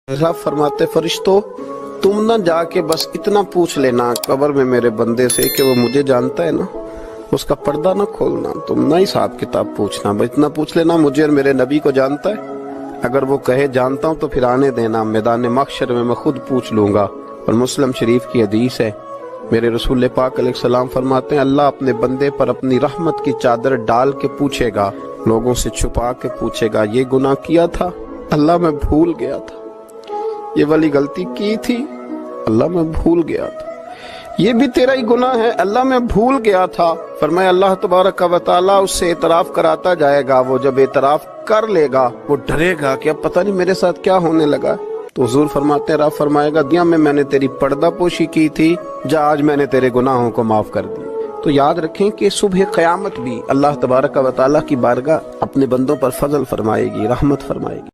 साहब फरमाते फरिश्तों तुम ना जाके बस इतना पूछ लेना कब्र में मेरे बंदे से कि वो मुझे जानता है ना, उसका पर्दा ना खोलना, तुम ना हिसाब किताब पूछना, बस इतना पूछ लेना मुझे और मेरे नबी को जानता है। अगर वो कहे जानता हूं तो फिर आने देना, मैदान महशर में मैं खुद पूछ लूंगा। और मुस्लिम शरीफ की हदीस है, मेरे रसूल पाक अलैहिस्सलाम फरमाते हैं अल्लाह अपने बंदे पर अपनी रहमत की चादर डाल के पूछेगा, लोगों से छुपा के पूछेगा ये गुनाह किया था अल्लाह मैं भूल गया था, ये वाली गलती की थी अल्लाह मैं भूल गया था, ये भी तेरा ही गुनाह है अल्लाह मैं भूल गया था। फरमाया अल्लाह तबारक व तआला उससे एतराफ कराता जाएगा। वो जब एतराफ कर लेगा वो डरेगा कि अब पता नहीं मेरे साथ क्या होने लगा। तो हुजूर फरमाते हैं रब फरमाएगा दुनिया में मैंने तेरी पर्दा पोशी की थी, जा आज मैंने तेरे गुनाहों को माफ कर दिया। तो याद रखें कि सुबह क़यामत भी अल्लाह तबारक व तआला की बारगाह अपने बंदों पर फजल फरमाएगी, रहमत फरमाएगी।